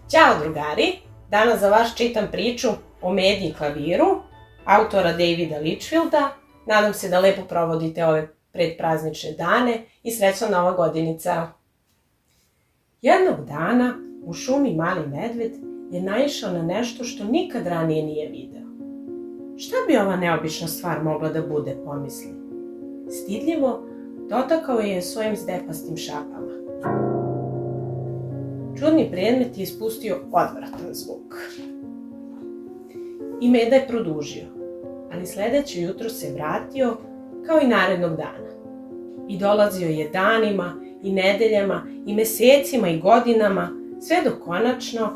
Ćao drugari, danas za vas čitam priču o Medi i klaviru, autora Davida Litchfielda. Nadam se da lepo provodite ove predpraznične dane i srećna nova godinica. Jednog dana u šumi mali medved je naišao na nešto što nikad ranije nije video. Šta bi ova neobična stvar mogla da bude, pomisli. Stidljivo dotakao je svojim zdepastim šapama. Čudni predmet je ispustio odvratan zvuk. I Meda je produžio, ali sledeće jutro se vratio kao i narednog dana. I dolazio je danima i nedeljama i mesecima i godinama, sve dok konačno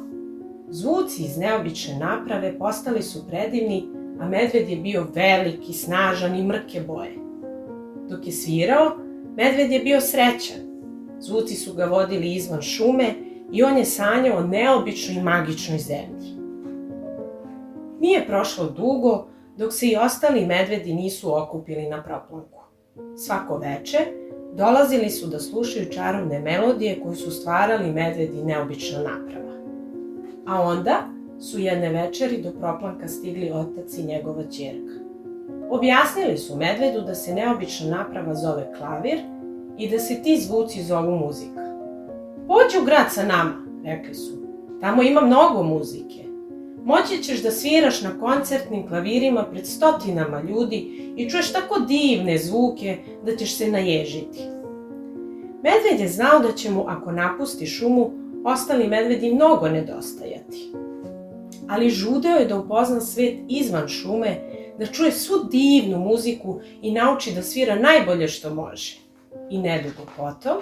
zvuci iz neobične naprave postali su predivni, a medved je bio veliki, snažan i mrke boje. Dok je svirao, medved je bio srećan. Zvuci su ga vodili izvan šume i on je sanjao o neobičnoj i magičnoj zemlji. Nije prošlo dugo dok se i ostali medvedi nisu okupili na proplanku. Svako veče dolazili su da slušaju čarovne melodije koje su stvarali medvedi neobična naprava. A onda su jedne večeri do proplanka stigli otac i njegova ćerka. Objasnili su medvedu da se neobična naprava zove klavir i da se ti zvuci zovu muzika. Pođi u grad sa nama, rekli su. Tamo ima mnogo muzike. Moći ćeš da sviraš na koncertnim klavirima pred stotinama ljudi i čuješ tako divne zvuke da ćeš se naježiti. Medved je znao da će mu, ako napusti šumu, ostali medvedi mnogo nedostajati. Ali žudeo je da upozna svet izvan šume, da čuje svu divnu muziku i nauči da svira najbolje što može. I nedugo potom,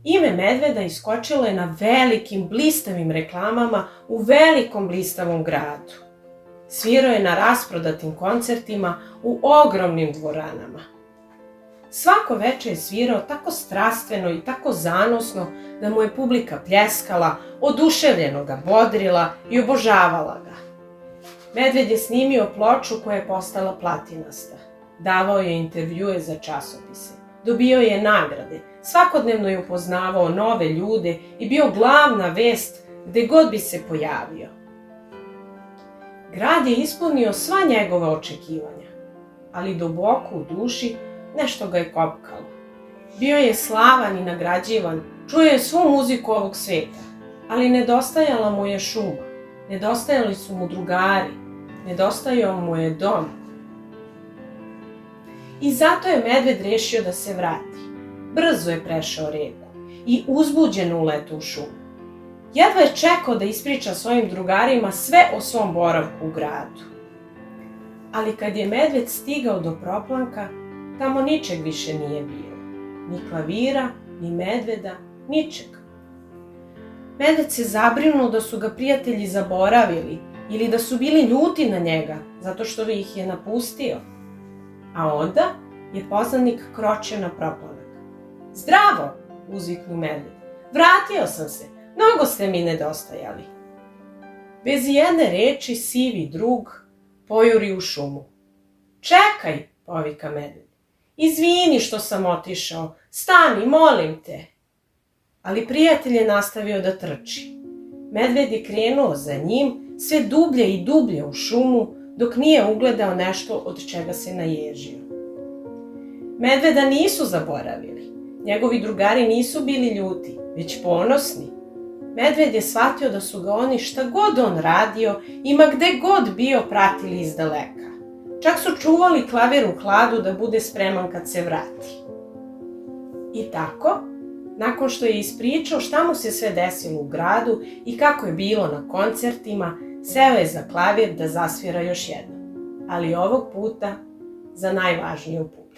ime medveda iskočilo je na velikim blistavim reklamama u velikom blistavom gradu. Svirao je na rasprodatim koncertima u ogromnim dvoranama. Svako veče je svirao tako strastveno i tako zanosno da mu je publika pljeskala, oduševljeno ga bodrila i obožavala ga. Medved je snimio ploču koja je postala platinasta. Davao je intervjue za časopise. Dobio je nagrade. Svakodnevno je upoznavao nove ljude i bio glavna vest gde god bi se pojavio. Grad je ispunio sva njegova očekivanja, ali duboko u duši nešto ga je kopkalo. Bio je slavan i nagrađivan, čuo je svu muziku ovog sveta, ali nedostajala mu je šuma, nedostajali su mu drugari, nedostajao mu je dom. I zato je medved rešio da se vrati. Brzo je prešao reku i uzbuđeno uletao u šumu. Jedva je čekao da ispriča svojim drugarima sve o svom boravku u gradu. Ali kad je medved stigao do proplanka, tamo ničeg više nije bilo. Ni klavira, ni medveda, ničeg. Medved se zabrinuo da su ga prijatelji zaboravili ili da su bili ljuti na njega zato što ih je napustio. A onda je poznanik kročio na proplanak. Zdravo, uzviknu medved. Vratio sam se, mnogo ste mi nedostajali. Bez jedne reči sivi drug pojuri u šumu. Čekaj, povika medved. Izvini što sam otišao, stani, molim te. Ali prijatelj je nastavio da trči. Medved je krenuo za njim, sve dublje i dublje u šumu, dok nije ugledao nešto od čega se naježio. Medveda nisu zaboravili. Njegovi drugari nisu bili ljuti, već ponosni. Medved je shvatio da su ga oni šta god on radio i ma gde god bio pratili iz daleka. Čak su čuvali klavir u hladu da bude spreman kad se vrati. I tako, nakon što je ispričao šta mu se sve desilo u gradu i kako je bilo na koncertima, seo je za klavir da zasvira još jednom, ali ovog puta za najvažniju publiku.